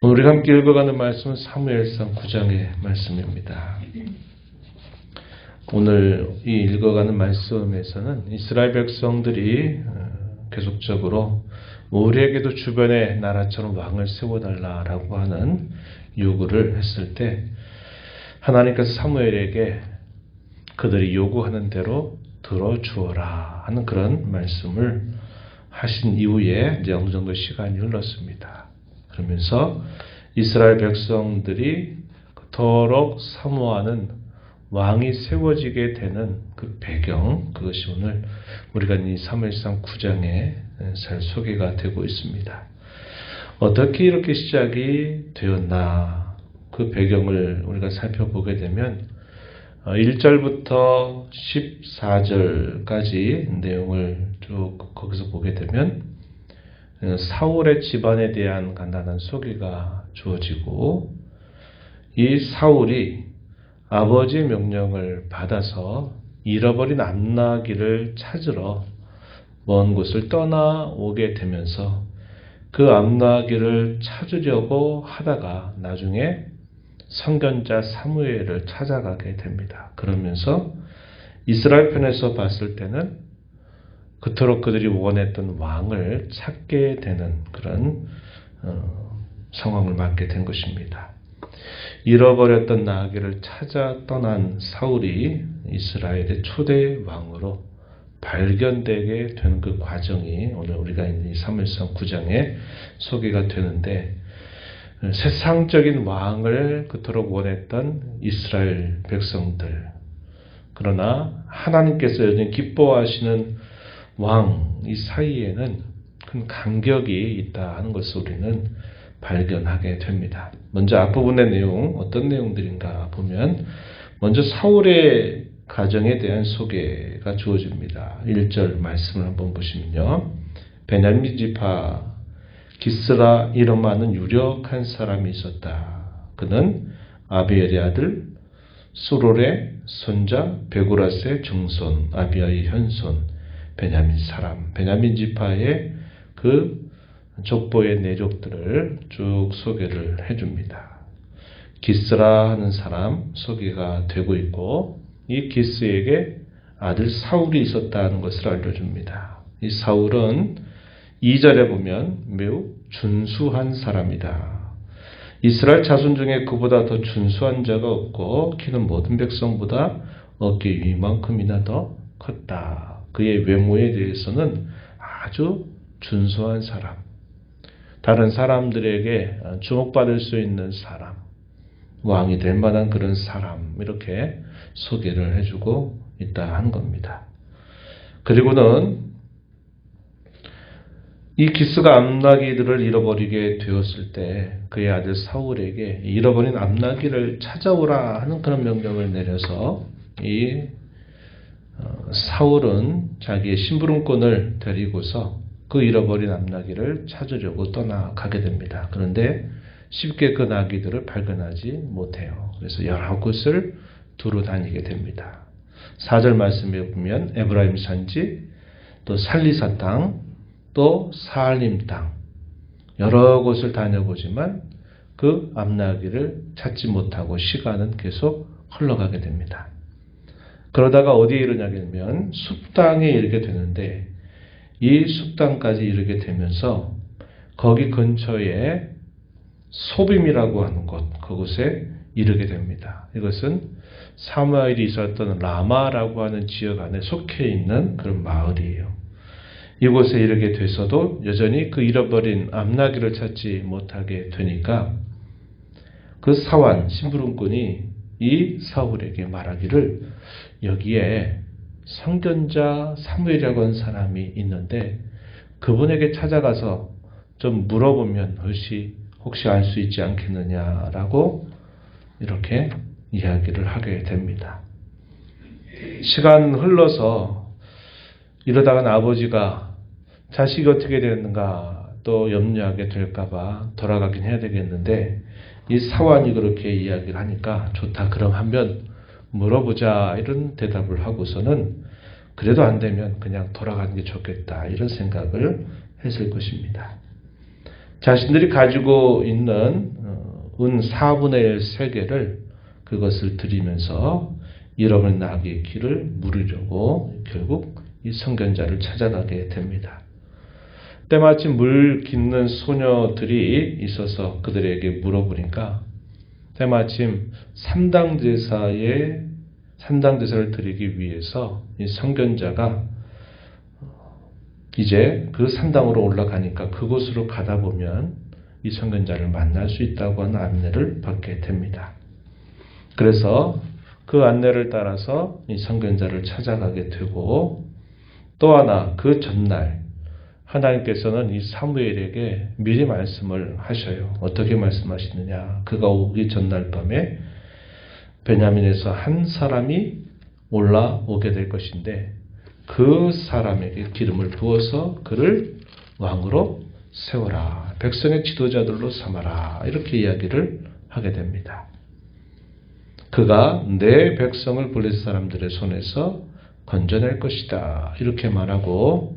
우리가 함께 읽어가는 말씀은 사무엘상 9장의 말씀입니다. 오늘 이 읽어가는 말씀에서는 이스라엘 백성들이 계속적으로 우리에게도 주변의 나라처럼 왕을 세워달라라고 하는 요구를 했을 때 하나님께서 사무엘에게 그들이 요구하는 대로 들어주어라 하는 그런 말씀을 하신 이후에 이제 어느 정도 시간이 흘렀습니다. 그러면서 이스라엘 백성들이 그토록 사모하는 왕이 세워지게 되는 그 배경, 그것이 오늘 우리가 이 사무엘상 9장에 잘 소개가 되고 있습니다. 어떻게 이렇게 시작이 되었나, 그 배경을 우리가 살펴보게 되면 1절부터 14절까지 내용을 쭉 거기서 보게 되면 사울의 집안에 대한 간단한 소개가 주어지고, 이 사울이 아버지의 명령을 받아서 잃어버린 암나귀를 찾으러 먼 곳을 떠나오게 되면서 그 암나귀를 찾으려고 하다가 나중에 선견자 사무엘을 찾아가게 됩니다. 그러면서 이스라엘 편에서 봤을 때는 그토록 그들이 원했던 왕을 찾게 되는 그런 상황을 맞게 된 것입니다. 잃어버렸던 나귀를 찾아 떠난 사울이 이스라엘의 초대 왕으로 발견되게 된 그 과정이 오늘 우리가 있는 이 사무엘상 9장에 소개가 되는데, 세상적인 왕을 그토록 원했던 이스라엘 백성들, 그러나 하나님께서 여전히 기뻐하시는 왕, 이 사이에는 큰 간격이 있다 하는 것을 우리는 발견하게 됩니다. 먼저 앞부분의 내용, 어떤 내용들인가 보면, 먼저 사울의 가정에 대한 소개가 주어집니다. 1절 말씀을 한번 보시면요. 베냐민 지파 기스라 이름하는 유력한 사람이 있었다. 그는 아비엘의 아들 수롤의 손자 베고라스의 증손 아비아의 현손 베냐민 사람. 베냐민 지파의 그 족보의 내족들을 쭉 소개를 해줍니다. 기스라 하는 사람 소개가 되고 있고, 이 기스에게 아들 사울이 있었다는 것을 알려줍니다. 이 사울은 2절에 보면 매우 준수한 사람이다. 이스라엘 자손 중에 그보다 더 준수한 자가 없고 키는 모든 백성보다 어깨 위만큼이나 더 컸다. 그의 외모에 대해서는 아주 준수한 사람, 다른 사람들에게 주목받을 수 있는 사람, 왕이 될 만한 그런 사람, 이렇게 소개를 해주고 있다 하는 겁니다. 그리고는 이 기스가 암나귀들을 잃어버리게 되었을 때 그의 아들 사울에게 잃어버린 암나귀를 찾아오라 하는 그런 명령을 내려서 이 사울은 자기의 심부름꾼을 데리고서 그 잃어버린 암나귀를 찾으려고 떠나가게 됩니다. 그런데 쉽게 그 나귀들을 발견하지 못해요. 그래서 여러 곳을 두루 다니게 됩니다. 4절 말씀에 보면 에브라임 산지, 또 살리사 땅, 또 사알림 땅, 여러 곳을 다녀보지만 그 암나귀를 찾지 못하고 시간은 계속 흘러가게 됩니다. 그러다가 어디에 이르냐면 숲땅에 이르게 되는데, 이 숲땅까지 이르게 되면서 거기 근처에 소빔이라고 하는 곳, 그곳에 이르게 됩니다. 이것은 사무엘이 있었던 라마라고 하는 지역 안에 속해 있는 그런 마을이에요. 이곳에 이르게 돼서도 여전히 그 잃어버린 암나귀를 찾지 못하게 되니까 그 사환, 심부름꾼이 이 사울에게 말하기를, 여기에 선견자 사무엘이라고 하는 사람이 있는데 그분에게 찾아가서 좀 물어보면 혹시 알 수 있지 않겠느냐라고 이렇게 이야기를 하게 됩니다. 시간 흘러서 이러다가 아버지가 자식이 어떻게 되는가 또 염려하게 될까봐 돌아가긴 해야 되겠는데, 이 사환이 그렇게 이야기를 하니까 좋다, 그럼 한번 물어보자, 이런 대답을 하고서는 그래도 안 되면 그냥 돌아가는 게 좋겠다, 이런 생각을 했을 것입니다. 자신들이 가지고 있는 은 4분의 1 세계를 그것을 드리면서 잃어버린 나귀의 길을 물으려고 결국 이 선견자를 찾아가게 됩니다. 때마침 물 깃는 소녀들이 있어서 그들에게 물어보니까 때마침 산당제사를 드리기 위해서 이 선견자가 이제 그 산당으로 올라가니까 그곳으로 가다 보면 이 선견자를 만날 수 있다고 하는 안내를 받게 됩니다. 그래서 그 안내를 따라서 이 선견자를 찾아가게 되고, 또 하나 그 전날 하나님께서는 이 사무엘에게 미리 말씀을 하셔요. 어떻게 말씀하시느냐? 그가 오기 전날 밤에 베냐민에서 한 사람이 올라오게 될 것인데 그 사람에게 기름을 부어서 그를 왕으로 세워라. 백성의 지도자들로 삼아라. 이렇게 이야기를 하게 됩니다. 그가 내 백성을 블레셋 사람들의 손에서 건져낼 것이다. 이렇게 말하고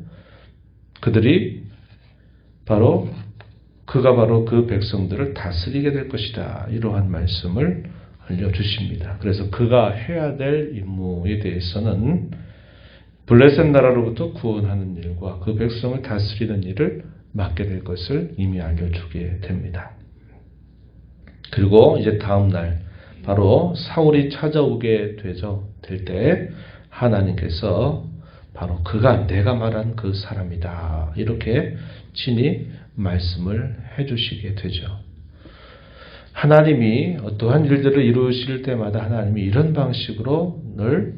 그가 바로 그 백성들을 다스리게 될 것이다. 이러한 말씀을 알려주십니다. 그래서 그가 해야 될 임무에 대해서는 블레셋 나라로부터 구원하는 일과 그 백성을 다스리는 일을 맡게 될 것을 이미 알려주게 됩니다. 그리고 이제 다음 날 바로 사울이 찾아오게 될 때 하나님께서 바로 그가 내가 말한 그 사람이다. 이렇게 친히 말씀을 해주시게 되죠. 하나님이 어떠한 일들을 이루실 때마다 하나님이 이런 방식으로 늘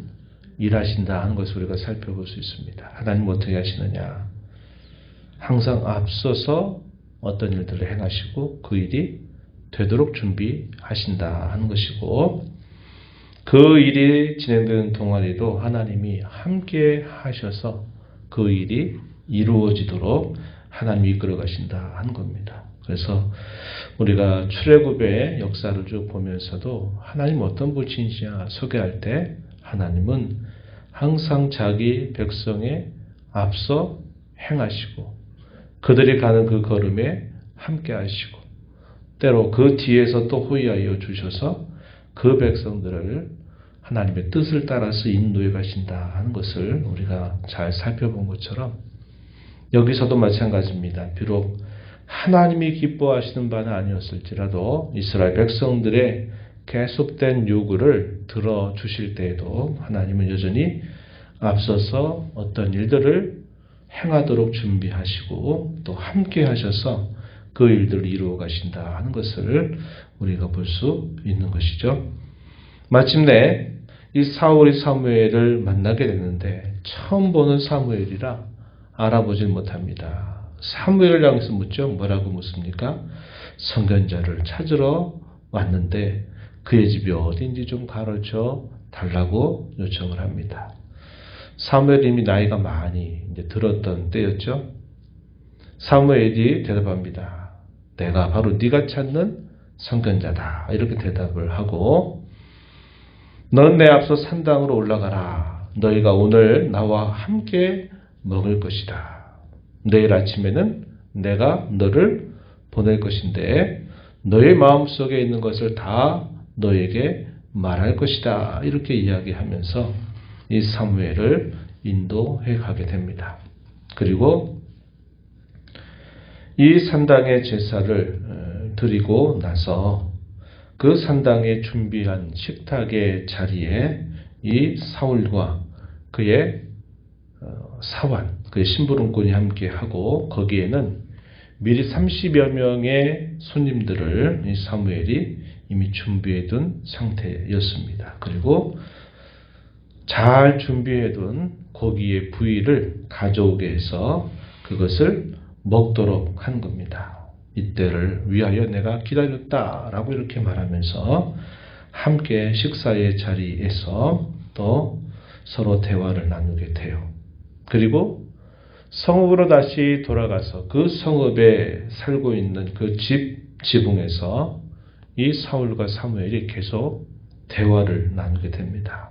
일하신다 하는 것을 우리가 살펴볼 수 있습니다. 하나님은 어떻게 하시느냐? 항상 앞서서 어떤 일들을 행하시고 그 일이 되도록 준비하신다 하는 것이고, 그 일이 진행되는 동안에도 하나님이 함께 하셔서 그 일이 이루어지도록 하나님이 이끌어 가신다 하는 겁니다. 그래서 우리가 출애굽의 역사를 쭉 보면서도 하나님 어떤 분이시냐 소개할 때 하나님은 항상 자기 백성의 앞서 행하시고 그들이 가는 그 걸음에 함께 하시고 때로 그 뒤에서 또 호위하여 주셔서 그 백성들을 하나님의 뜻을 따라서 인도해 가신다 하는 것을 우리가 잘 살펴본 것처럼 여기서도 마찬가지입니다. 비록 하나님이 기뻐하시는 바는 아니었을지라도 이스라엘 백성들의 계속된 요구를 들어주실 때에도 하나님은 여전히 앞서서 어떤 일들을 행하도록 준비하시고 또 함께 하셔서 그 일들을 이루어 가신다 하는 것을 우리가 볼 수 있는 것이죠. 마침내 이 사울이 사무엘을 만나게 되는데 처음 보는 사무엘이라 알아보질 못합니다. 사무엘을 향해서 묻죠. 뭐라고 묻습니까? 선견자를 찾으러 왔는데 그의 집이 어딘지 좀 가르쳐 달라고 요청을 합니다. 사무엘이 이미 나이가 많이 이제 들었던 때였죠. 사무엘이 대답합니다. 내가 바로 네가 찾는 선견자다. 이렇게 대답을 하고 넌 내 앞서 산당으로 올라가라. 너희가 오늘 나와 함께 먹을 것이다. 내일 아침에는 내가 너를 보낼 것인데 너의 마음속에 있는 것을 다 너에게 말할 것이다. 이렇게 이야기하면서 이 사무엘을 인도해 가게 됩니다. 그리고 이 산당의 제사를 드리고 나서 그 산당에 준비한 식탁의 자리에 이 사울과 그의 사환, 그의 심부름꾼이 함께 하고 거기에는 미리 30여 명의 손님들을 이 사무엘이 이미 준비해 둔 상태였습니다. 그리고 잘 준비해 둔 고기의 부위를 가져오게 해서 그것을 먹도록 한 겁니다. 이때를 위하여 내가 기다렸다라고 이렇게 말하면서 함께 식사의 자리에서 또 서로 대화를 나누게 돼요. 그리고 성읍으로 다시 돌아가서 그 성읍에 살고 있는 그 지붕에서 이 사울과 사무엘이 계속 대화를 나누게 됩니다.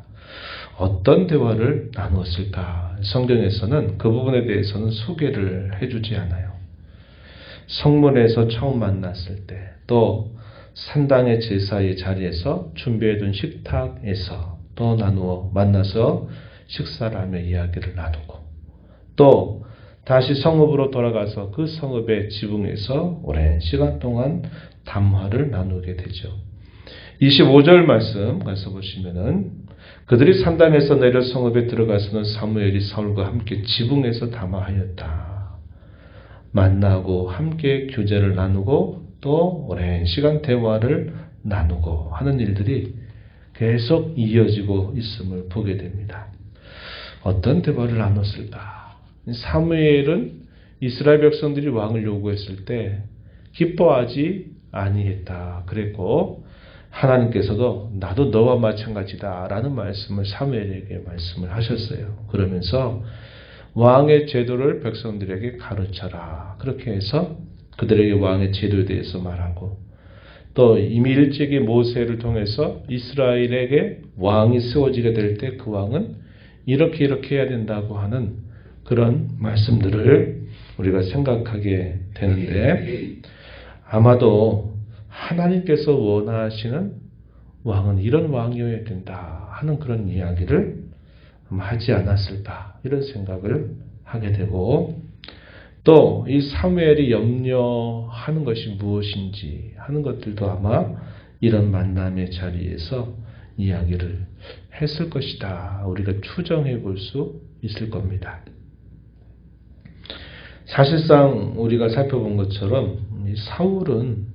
어떤 대화를 나누었을까? 성경에서는 그 부분에 대해서는 소개를 해주지 않아요. 성문에서 처음 만났을 때, 또 산당의 제사의 자리에서 준비해둔 식탁에서 또 나누어 만나서 식사를 하며 이야기를 나누고, 또 다시 성읍으로 돌아가서 그 성읍의 지붕에서 오랜 시간 동안 담화를 나누게 되죠. 25절 말씀 가서 보시면은 그들이 산당에서 내려 성읍에 들어가서는 사무엘이 사울과 함께 지붕에서 담화하였다. 만나고 함께 교제를 나누고 또 오랜 시간 대화를 나누고 하는 일들이 계속 이어지고 있음을 보게 됩니다. 어떤 대화를 나눴을까? 사무엘은 이스라엘 백성들이 왕을 요구했을 때 기뻐하지 아니했다 그랬고, 하나님께서도 나도 너와 마찬가지다 라는 말씀을 사무엘에게 말씀을 하셨어요. 그러면서 왕의 제도를 백성들에게 가르쳐라. 그렇게 해서 그들에게 왕의 제도에 대해서 말하고, 또 이미 일찍이 모세를 통해서 이스라엘에게 왕이 세워지게 될 때 그 왕은 이렇게 해야 된다고 하는 그런 말씀들을 우리가 생각하게 되는데, 아마도 하나님께서 원하시는 왕은 이런 왕이어야 된다 하는 그런 이야기를 하지 않았을까, 이런 생각을 하게 되고, 또 이 사무엘이 염려하는 것이 무엇인지 하는 것들도 아마 이런 만남의 자리에서 이야기를 했을 것이다. 우리가 추정해 볼 수 있을 겁니다. 사실상 우리가 살펴본 것처럼 이 사울은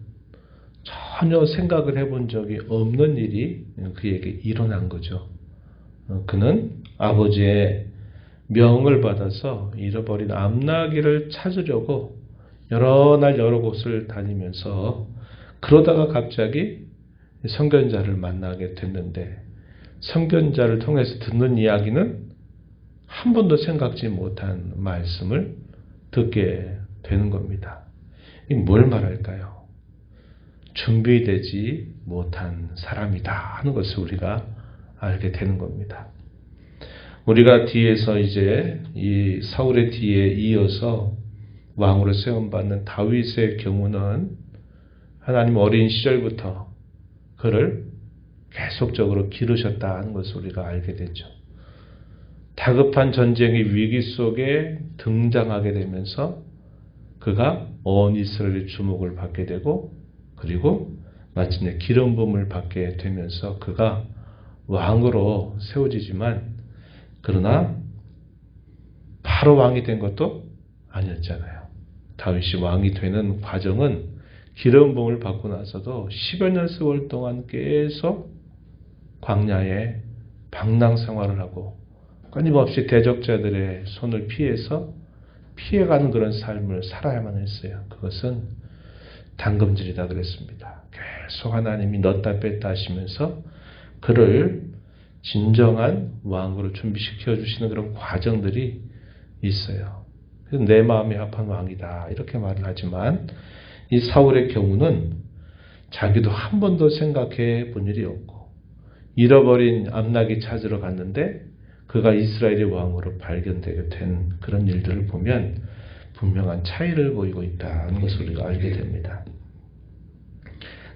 전혀 생각을 해본 적이 없는 일이 그에게 일어난 거죠. 그는 아버지의 명을 받아서 잃어버린 암나귀를 찾으려고 여러 날 여러 곳을 다니면서, 그러다가 갑자기 선견자를 만나게 됐는데, 선견자를 통해서 듣는 이야기는 한 번도 생각지 못한 말씀을 듣게 되는 겁니다. 이 뭘 말할까요? 준비되지 못한 사람이다 하는 것을 우리가 알게 되는 겁니다. 우리가 뒤에서 이제 이 사울의 뒤에 이어서 왕으로 세움받는 다윗의 경우는 하나님 어린 시절부터 그를 계속적으로 기르셨다는 것을 우리가 알게 되죠. 다급한 전쟁의 위기 속에 등장하게 되면서 그가 온 이스라엘의 주목을 받게 되고, 그리고 마침내 기름 부음을 받게 되면서 그가 왕으로 세워지지만, 그러나 바로 왕이 된 것도 아니었잖아요. 다윗이 왕이 되는 과정은 기름 부음을 받고 나서도 10여 년 세월 동안 계속 광야에 방랑 생활을 하고 끊임없이 대적자들의 손을 피해가는 그런 삶을 살아야만 했어요. 그것은 당금질이다 그랬습니다. 계속 하나님이 넣었다 뺐다 하시면서 그를 진정한 왕으로 준비시켜 주시는 그런 과정들이 있어요. 그래서 내 마음에 합한 왕이다 이렇게 말을 하지만, 이 사울의 경우는 자기도 한 번도 생각해 본 일이 없고, 잃어버린 암나귀 찾으러 갔는데 그가 이스라엘의 왕으로 발견되게 된 그런 일들을 보면 분명한 차이를 보이고 있다는 것을 우리가 알게 됩니다.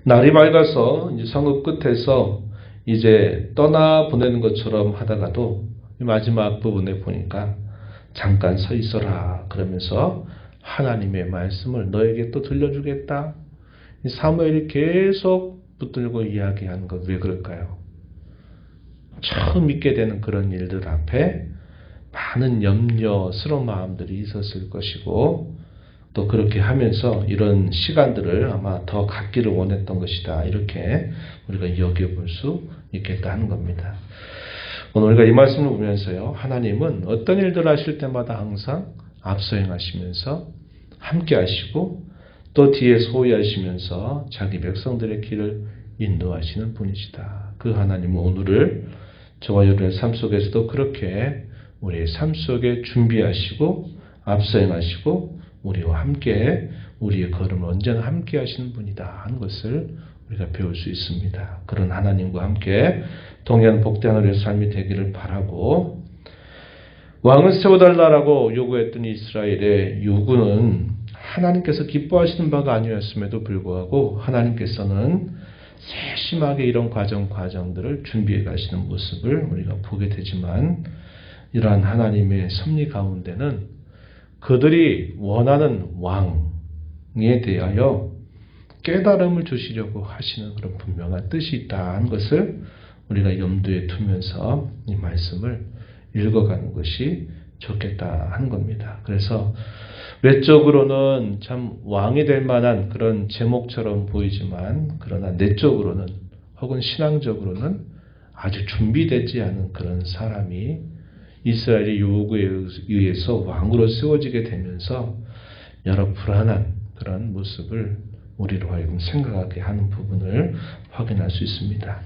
날이 밝아서 이제 성읍 끝에서 이제 떠나 보내는 것처럼 하다가도 마지막 부분에 보니까 잠깐 서 있어라 그러면서 하나님의 말씀을 너에게 또 들려주겠다. 사무엘이 계속 붙들고 이야기하는 것 왜 그럴까요? 처음 믿게 되는 그런 일들 앞에 많은 염려스러운 마음들이 있었을 것이고, 또 그렇게 하면서 이런 시간들을 아마 더 갖기를 원했던 것이다. 이렇게 우리가 여겨볼 수 있겠다 하는 겁니다. 오늘 우리가 이 말씀을 보면서요, 하나님은 어떤 일들을 하실 때마다 항상 앞서 행하시면서 함께 하시고 또 뒤에 소위하시면서 자기 백성들의 길을 인도하시는 분이시다. 그 하나님은 오늘을 저와 여러분의 삶 속에서도 그렇게 우리의 삶 속에 준비하시고 앞서 행하시고 우리와 함께 우리의 걸음을 언제나 함께 하시는 분이다 하는 것을 우리가 배울 수 있습니다. 그런 하나님과 함께 동행하는 복된 우리의 삶이 되기를 바라고, 왕을 세워달라고 요구했던 이스라엘의 요구는 하나님께서 기뻐하시는 바가 아니었음에도 불구하고 하나님께서는 세심하게 이런 과정들을 준비해 가시는 모습을 우리가 보게 되지만 이러한 하나님의 섭리 가운데는 그들이 원하는 왕에 대하여 깨달음을 주시려고 하시는 그런 분명한 뜻이 있다는 것을 우리가 염두에 두면서 이 말씀을 읽어가는 것이 좋겠다 하는 겁니다. 그래서 외적으로는 참 왕이 될 만한 그런 제목처럼 보이지만 그러나 내적으로는 혹은 신앙적으로는 아주 준비되지 않은 그런 사람이 이스라엘의 요구에 의해서 왕으로 세워지게 되면서 여러 불안한 그런 모습을 우리로 하여금 생각하게 하는 부분을 확인할 수 있습니다.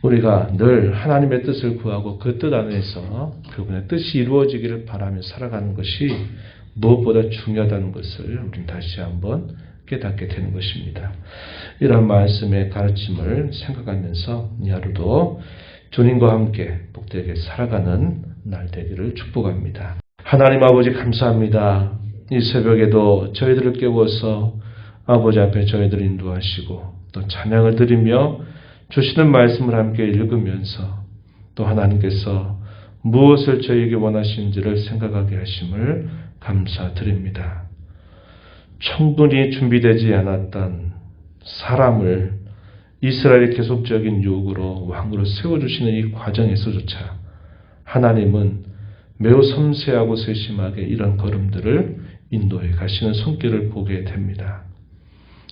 우리가 늘 하나님의 뜻을 구하고 그 뜻 안에서 그분의 뜻이 이루어지기를 바라며 살아가는 것이 무엇보다 중요하다는 것을 우리는 다시 한번 깨닫게 되는 것입니다. 이런 말씀의 가르침을 생각하면서 이 하루도 주님과 함께 복되게 살아가는 날 되기를 축복합니다. 하나님 아버지 감사합니다. 이 새벽에도 저희들을 깨워서 아버지 앞에 저희들을 인도하시고 또 찬양을 드리며 주시는 말씀을 함께 읽으면서 또 하나님께서 무엇을 저희에게 원하시는지를 생각하게 하심을 감사드립니다. 충분히 준비되지 않았던 사람을 이스라엘의 계속적인 요구로 왕으로 세워주시는 이 과정에서조차 하나님은 매우 섬세하고 세심하게 이런 걸음들을 인도해 가시는 손길을 보게 됩니다.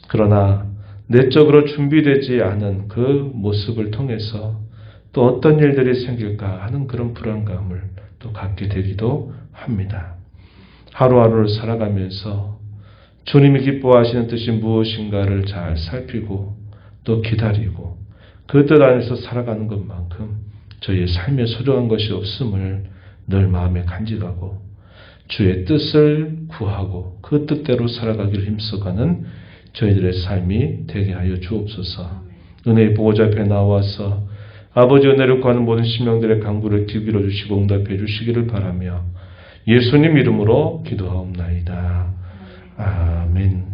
그러나 내적으로 준비되지 않은 그 모습을 통해서 또 어떤 일들이 생길까 하는 그런 불안감을 또 갖게 되기도 합니다. 하루하루를 살아가면서 주님이 기뻐하시는 뜻이 무엇인가를 잘 살피고 또 기다리고 그 뜻 안에서 살아가는 것만큼 저희의 삶에 소중한 것이 없음을 늘 마음에 간직하고 주의 뜻을 구하고 그 뜻대로 살아가기를 힘써가는 저희들의 삶이 되게 하여 주옵소서. 은혜의 보호자 앞에 나와서 아버지 은혜를 구하는 모든 심령들의 간구를 뒤집어 주시고 응답해 주시기를 바라며 예수님 이름으로 기도하옵나이다. 아멘.